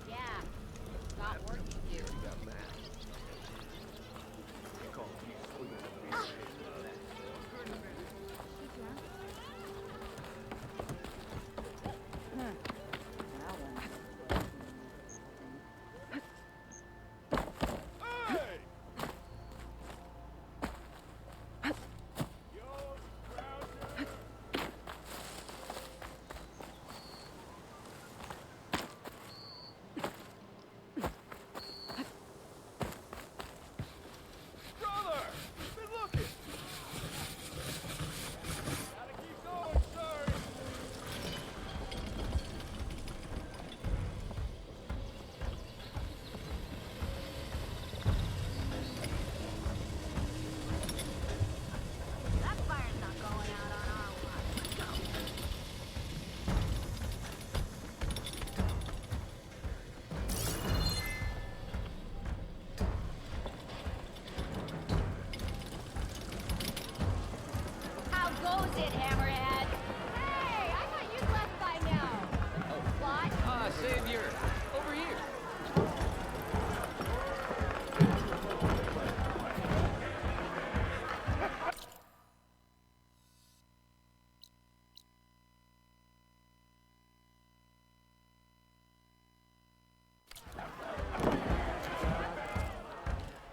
Yeah, got work to do.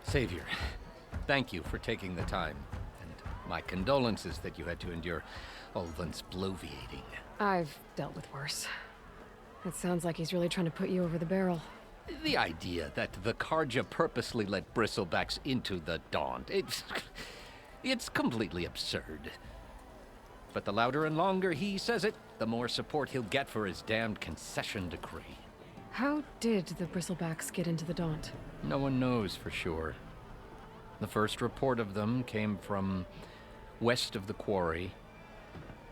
Savior, thank you for taking the time, and my condolences that you had to endure Ulvund's bloviating. I've dealt with worse. It sounds like he's really trying to put you over the barrel. The idea that the Karja purposely let Bristlebacks into the Daunt, it's completely absurd. But the louder and longer he says it, the more support he'll get for his damned concession decree. How did the Bristlebacks get into the Daunt? No one knows for sure. The first report of them came from west of the quarry.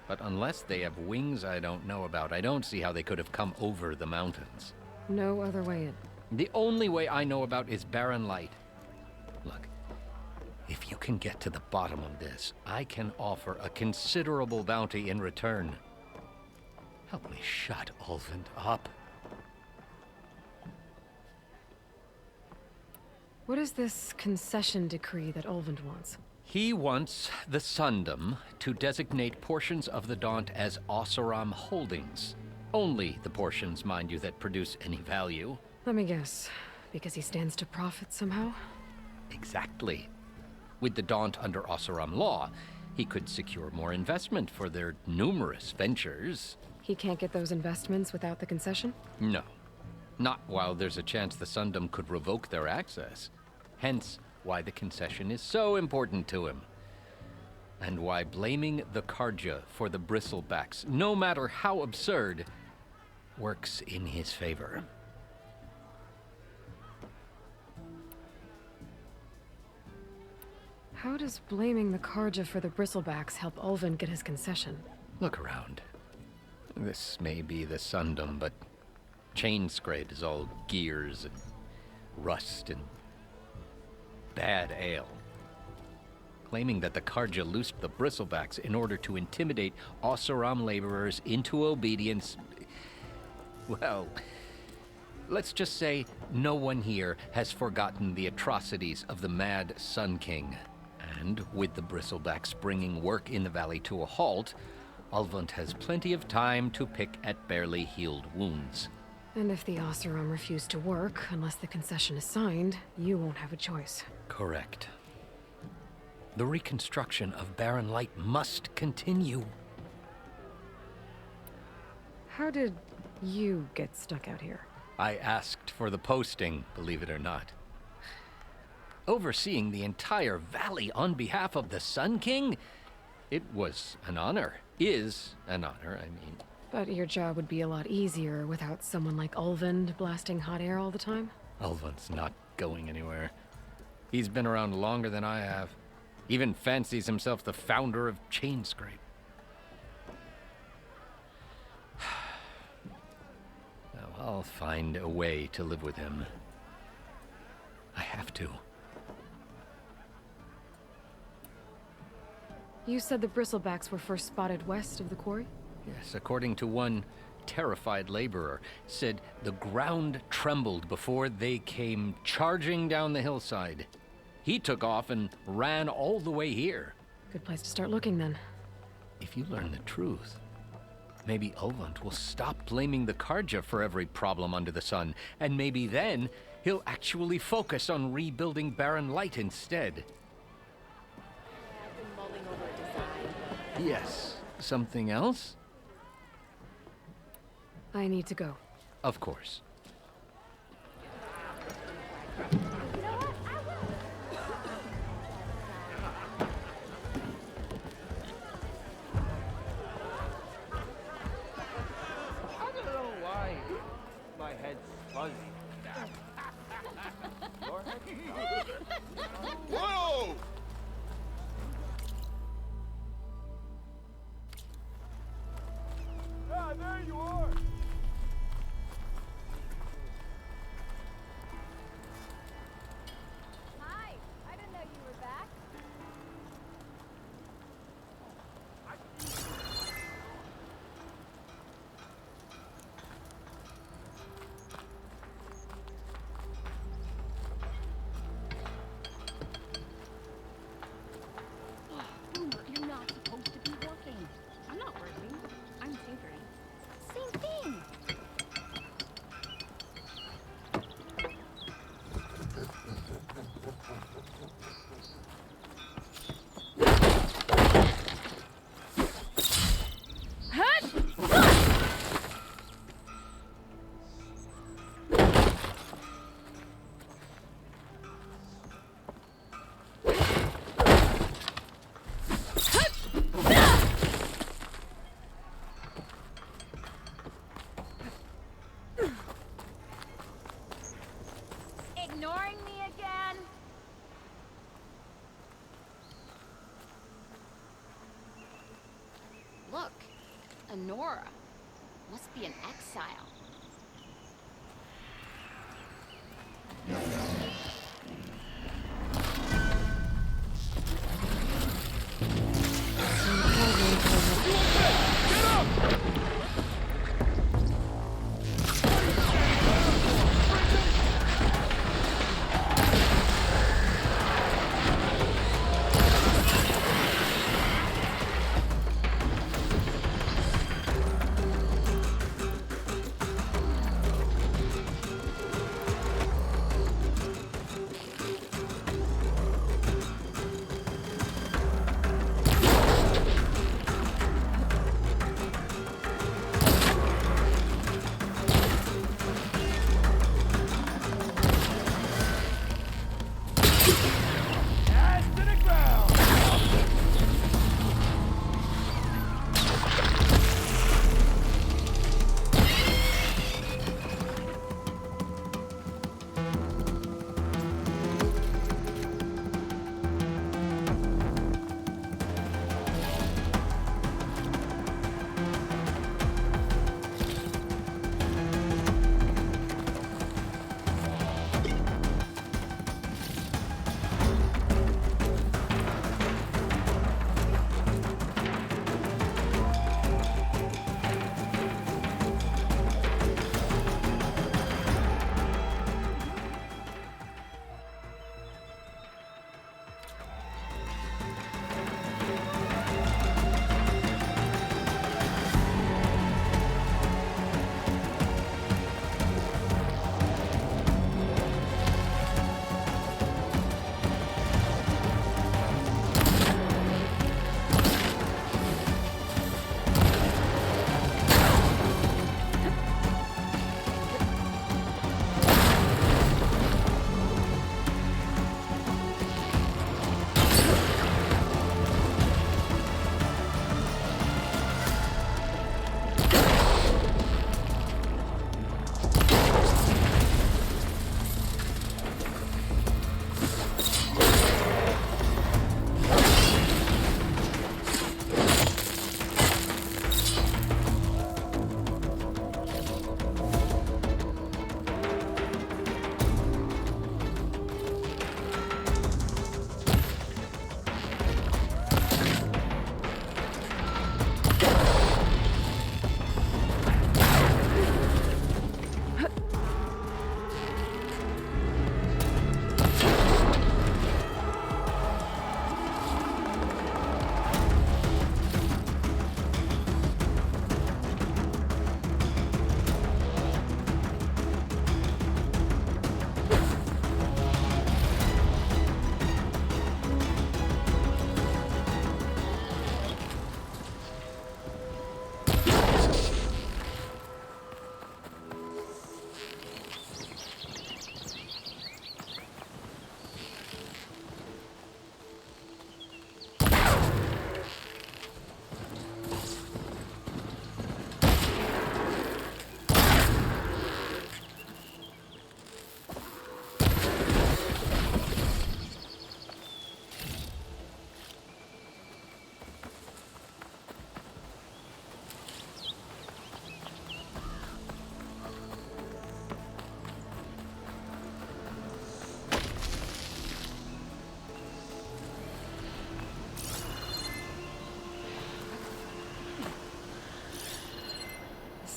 But unless they have wings I don't know about, I don't see how they could have come over the mountains. No other way in. The only way I know about is barren light. Look, if you can get to the bottom of this, I can offer a considerable bounty in return. Help me shut Ulvund up. What is this concession decree that Ulvund wants? He wants the Sundom to designate portions of the Daunt as Oseram holdings. Only the portions, mind you, that produce any value. Let me guess. Because he stands to profit somehow? Exactly. With the Daunt under Oseram law, he could secure more investment for their numerous ventures. He can't get those investments without the concession? No. Not while there's a chance the Sundom could revoke their access. Hence, why the concession is so important to him. And why blaming the Karja for the Bristlebacks, no matter how absurd, works in his favor. How does blaming the Karja for the Bristlebacks help Ulvund get his concession? Look around. This may be the Sundom, but Chainscrape is all gears and rust and bad ale. Claiming that the Karja loosed the Bristlebacks in order to intimidate Oseram laborers into obedience. Well, let's just say no one here has forgotten the atrocities of the Mad Sun King. And with the Bristlebacks bringing work in the valley to a halt, Ulvund has plenty of time to pick at barely healed wounds. And if the Oseram refuse to work, unless the concession is signed, you won't have a choice. Correct. The reconstruction of Barren Light must continue. How did you get stuck out here? I asked for the posting, believe it or not. Overseeing the entire valley on behalf of the Sun King? It was an honor. Is an honor, I mean. But your job would be a lot easier without someone like Ulvund blasting hot air all the time? Ulvund's not going anywhere. He's been around longer than I have. Even fancies himself the founder of Chainscrape. Now, I'll find a way to live with him. I have to. You said the Bristlebacks were first spotted west of the quarry? Yes, according to one terrified laborer, said the ground trembled before they came charging down the hillside. He took off and ran all the way here. Good place to start looking, then. If you learn the truth, maybe Ulvund will stop blaming the Karja for every problem under the sun, and maybe then he'll actually focus on rebuilding Barren Light instead. I've been mulling over a design. Yes. Something else? I need to go. Of course. You know what? I will. I don't know why my head's fuzzy. Your head? Whoa! Ah, there you are! Hi. I didn't know you were back. Boomer, you're not supposed to be working. I'm not working. I'm tinkering. Same thing. Ignoring me again? Look, Anora. Must be an exile.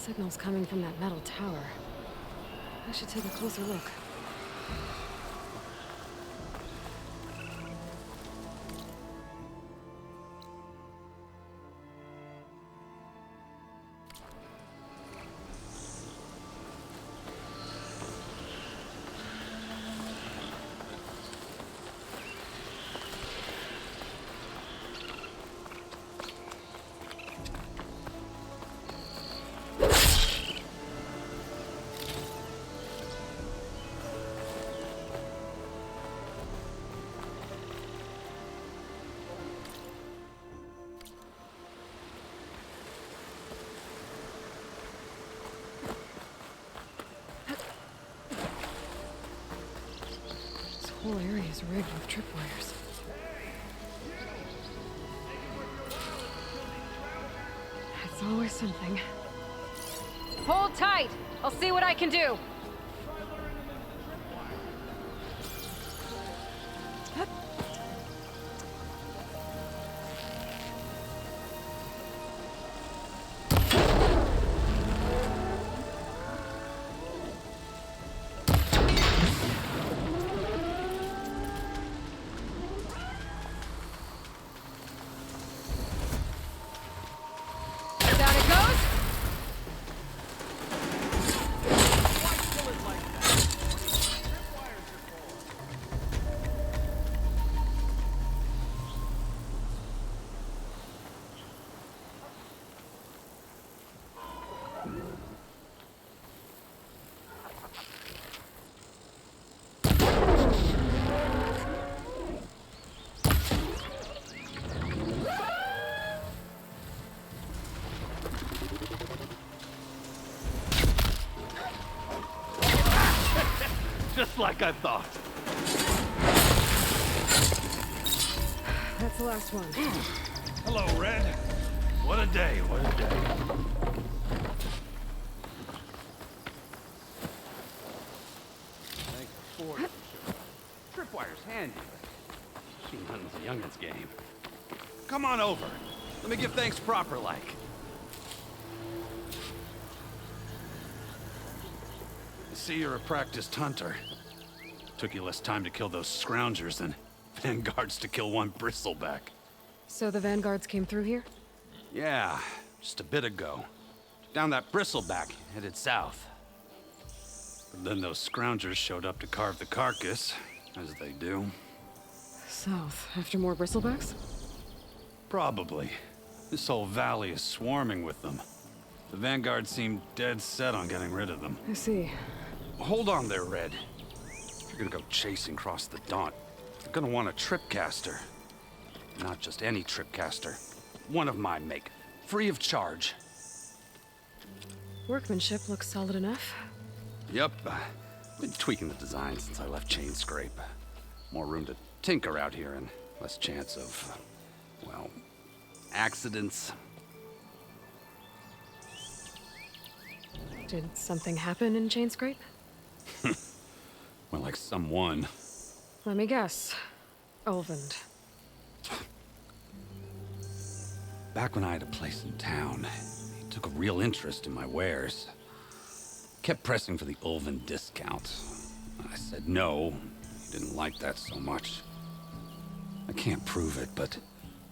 Signal's coming from that metal tower. I should take a closer look. The whole area is rigged with tripwires. It's always something. Hold tight! I'll see what I can do! Just like I thought. That's the last one. Hello, Red. What a day, what a day. Thanks for it. Tripwire's handy, but she runs a youngin's game. Come on over. Let me give thanks proper like. I see you're a practiced hunter. Took you less time to kill those scroungers than vanguards to kill one bristleback. So the vanguards came through here? Yeah, just a bit ago. Down that bristleback, headed south. But then those scroungers showed up to carve the carcass, as they do. South, after more bristlebacks? Probably. This whole valley is swarming with them. The vanguard seemed dead set on getting rid of them. I see. Hold on there, Red. If you're gonna go chasing across the Daunt, you're gonna want a tripcaster. Not just any tripcaster. One of my make. Free of charge. Workmanship looks solid enough. Yep. Been tweaking the design since I left Chainscrape. More room to tinker out here and less chance of, well, accidents. Did something happen in Chainscrape? Well, like someone. Let me guess. Erend. Back when I had a place in town, he took a real interest in my wares. Kept pressing for the Ulven discount. I said no. He didn't like that so much. I can't prove it, but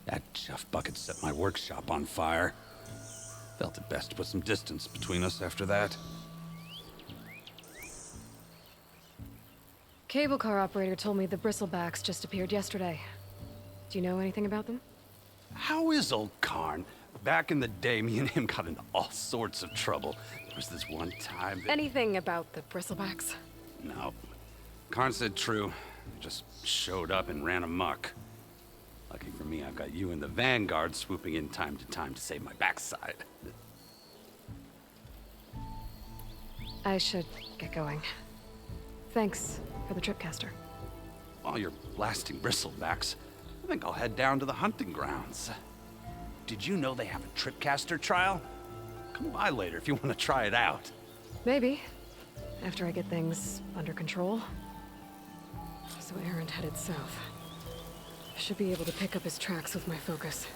that chuff bucket set my workshop on fire. Felt it best to put some distance between us after that. Cable car operator told me the Bristlebacks just appeared yesterday. Do you know anything about them? How is old Karn? Back in the day, me and him got into all sorts of trouble. There was this one time that... Anything about the Bristlebacks? No. Karn said true. Just showed up and ran amok. Lucky for me, I've got you and the Vanguard swooping in time to save my backside. I should get going. Thanks for the tripcaster. While you're blasting Bristlebacks, I think I'll head down to the hunting grounds. Did you know they have a tripcaster trial? Come by later if you want to try it out. Maybe. After I get things under control. So Erend headed south. I should be able to pick up his tracks with my focus.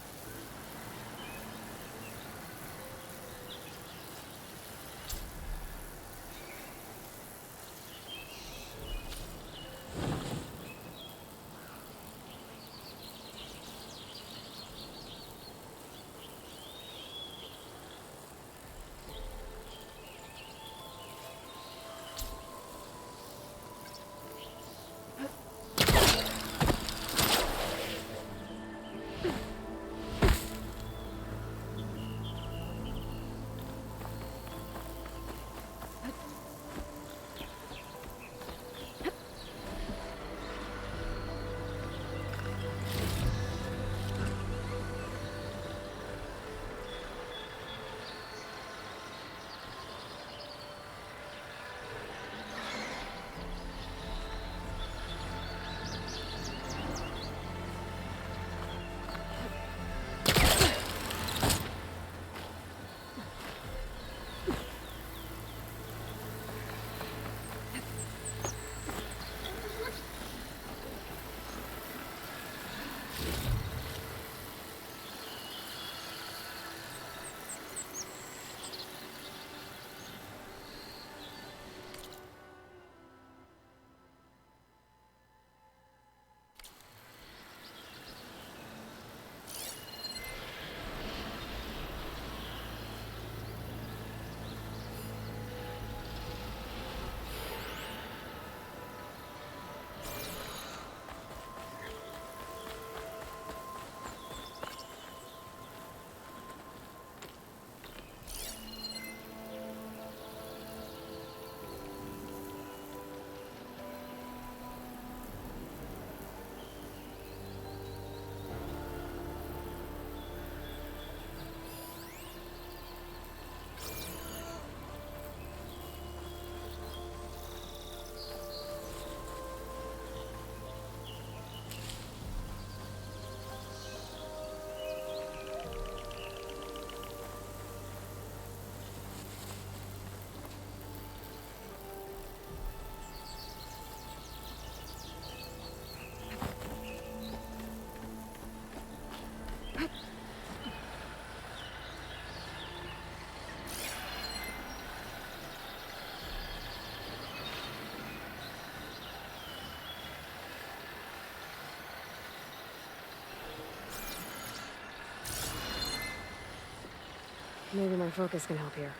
Maybe my focus can help here.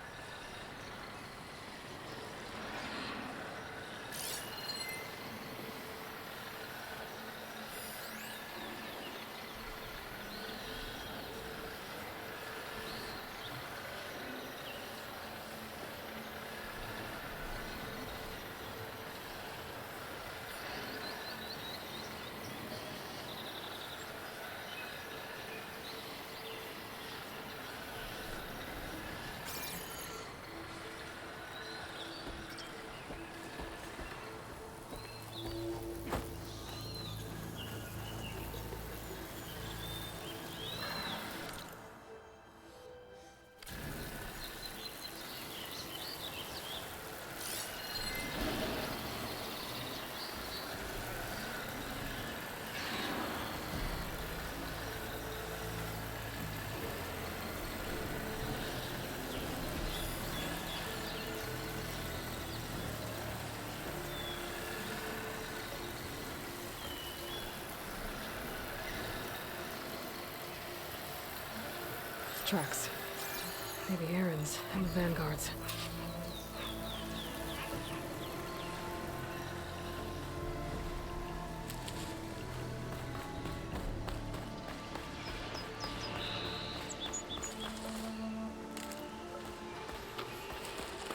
Tracks. Maybe Erend's and the Vanguard's.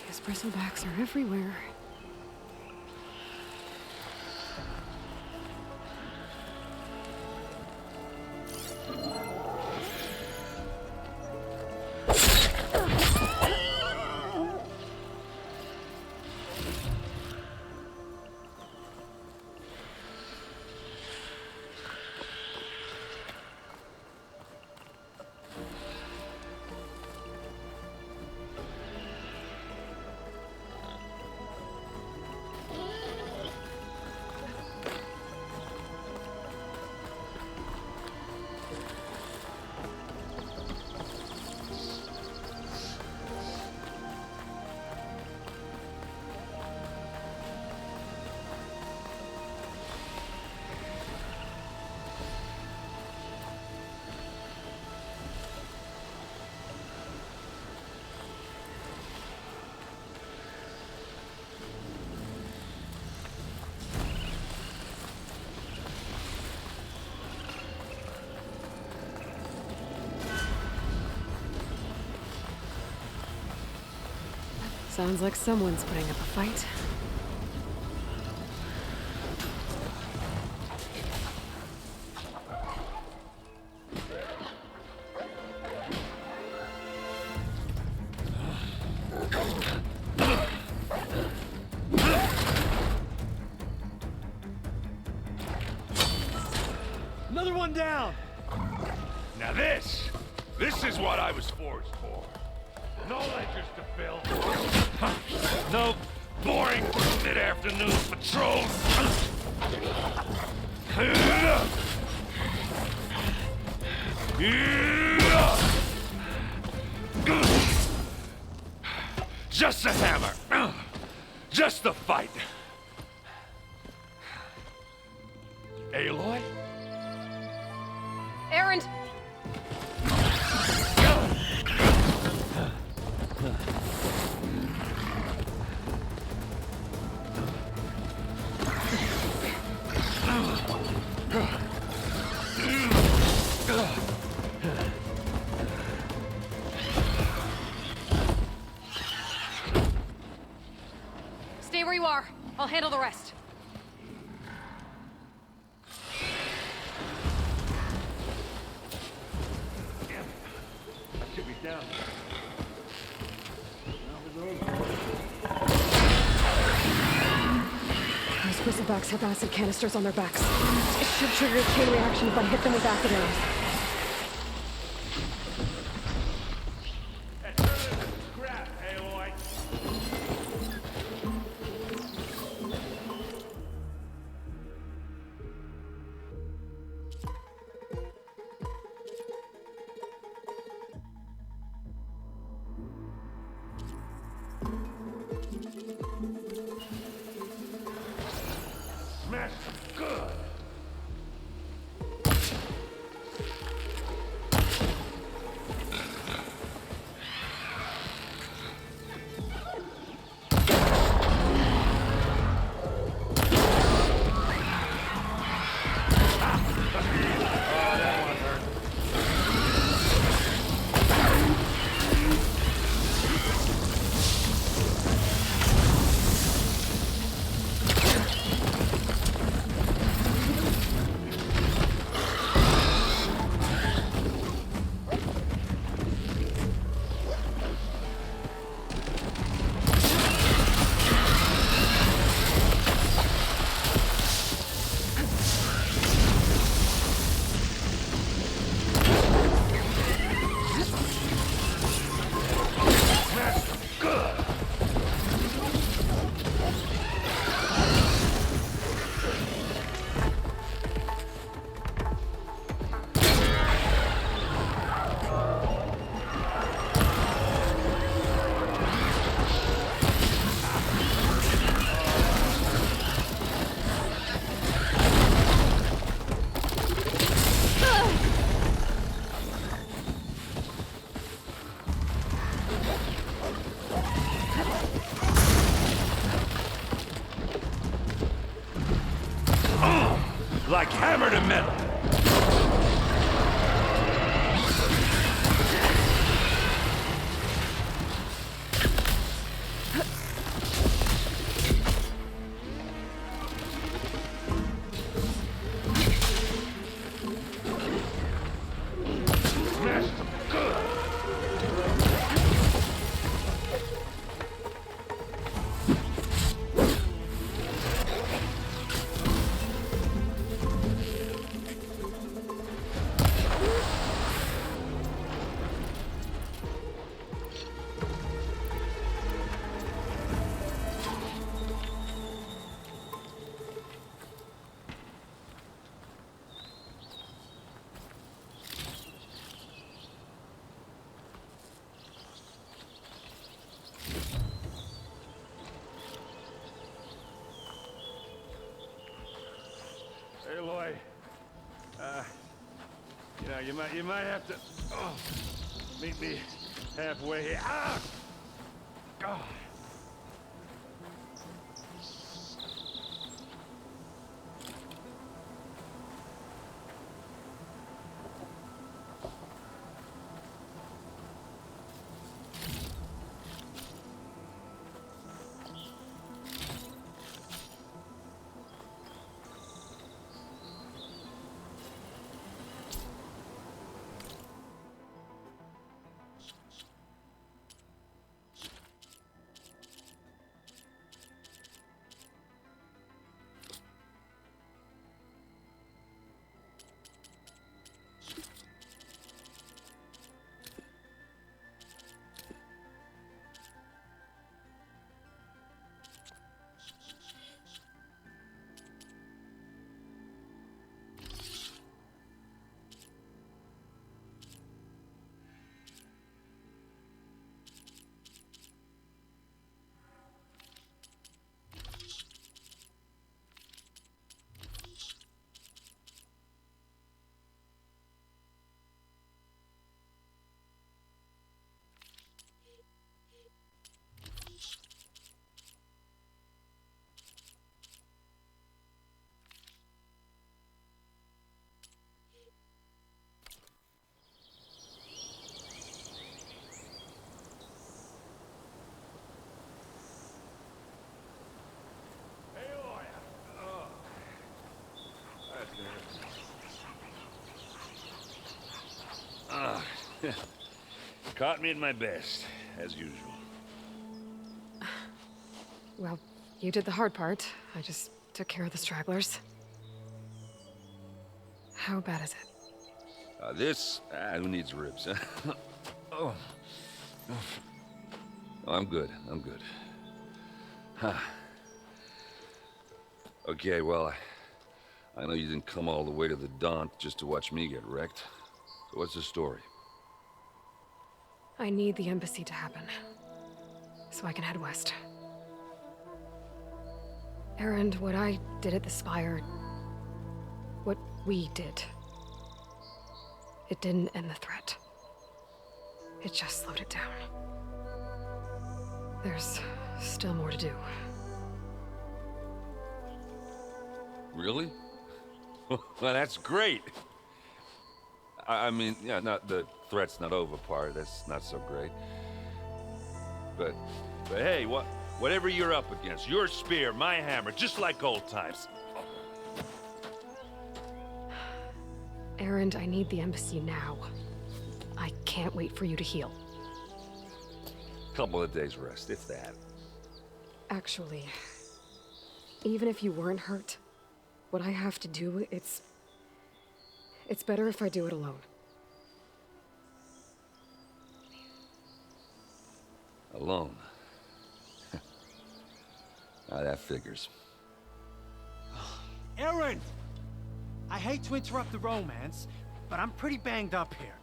These Bristlebacks are everywhere. Sounds like someone's putting up a fight. Another one down! Now this is what I was forged for. No ledgers to fill. No boring mid-afternoon patrols. Just a hammer. Just the fight. Aloy? Erend! Stay where you are. I'll handle the rest. Should be down. Those Bristlebacks have acid canisters on their backs. It should trigger a chain reaction if I hit them with acid arrows. Scrap, Aloy. Smash good. like hammer to metal. Hey, Aloy. You might have to meet me halfway here. Ah! God. Caught me at my best, as usual. Well, you did the hard part. I just took care of the stragglers. How bad is it? Who needs ribs? Oh. I'm good. I'm good. Huh. Okay, well, I know you didn't come all the way to the Daunt just to watch me get wrecked. So what's the story? I need the embassy to happen, so I can head west. Erend, what I did at the Spire, what we did, it didn't end the threat. It just slowed it down. There's still more to do. Really? Well, that's great. I mean, yeah, not the threat's not over part. That's not so great. But hey, whatever you're up against, your spear, my hammer, just like old times. Erend, I need the embassy now. I can't wait for you to heal. Couple of days rest, if that. Actually, even if you weren't hurt, what I have to do, it's better if I do it alone. Alone? That figures. Erend! I hate to interrupt the romance, but I'm pretty banged up here.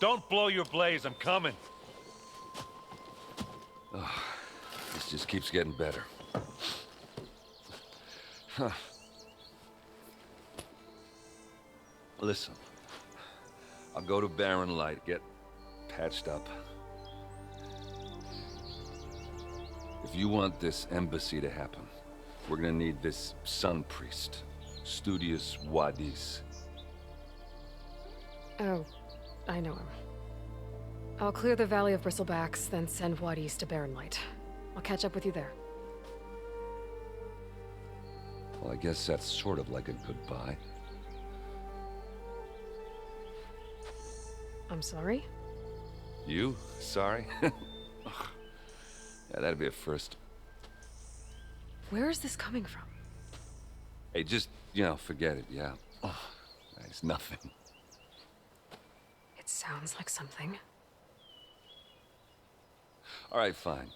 Don't blow your blaze, I'm coming. Oh, this just keeps getting better. Huh. Listen, I'll go to Barren Light, get patched up. If you want this embassy to happen, We're gonna need this sun priest, Studius Wadis. Oh, I know him. I'll clear the Valley of Bristlebacks, then send Wadis to Barren Light. I'll catch up with you there. Well, I guess that's sort of like a goodbye. I'm sorry? You? Sorry? Ugh. Yeah, that'd be a first. Where is this coming from? Hey, just, forget it, yeah. Ugh, it's nothing. It sounds like something. All right, fine.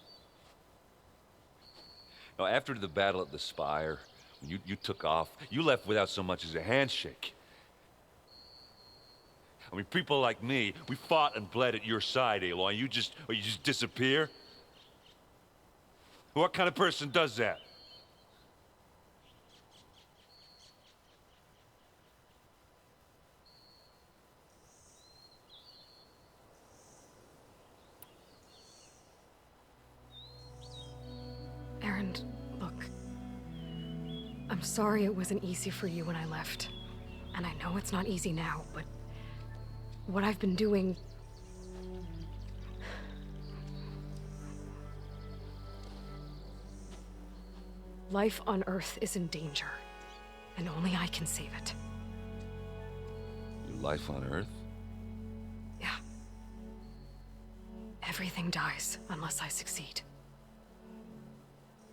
Now, after the battle at the Spire, when you took off, you left without so much as a handshake. I mean, people like me, we fought and bled at your side, Aloy. You just disappear? What kind of person does that? Erend, look. I'm sorry it wasn't easy for you when I left. And I know it's not easy now, but what I've been doing... Life on Earth is in danger, and only I can save it. Your life on Earth? Yeah. Everything dies unless I succeed.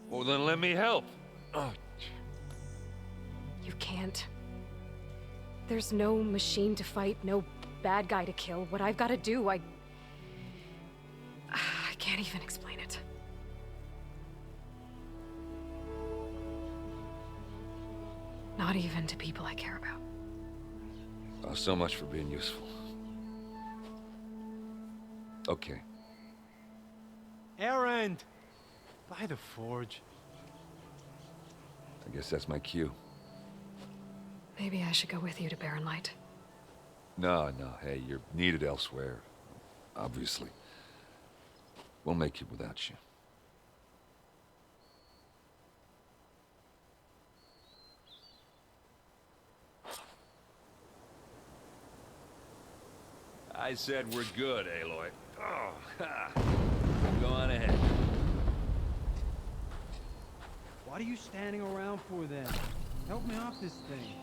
Well, then let me help. Oh. You can't. There's no machine to fight, no bad guy to kill. What I've got to do, I can't even explain it. Not even to people I care about. Oh, so much for being useful. Okay. Erend! By the forge. I guess that's my cue. Maybe I should go with you to Barren Light. No, hey, you're needed elsewhere. Obviously. We'll make it without you. I said we're good, Aloy. Oh, ha. Go on ahead. What are you standing around for then? Help me off this thing.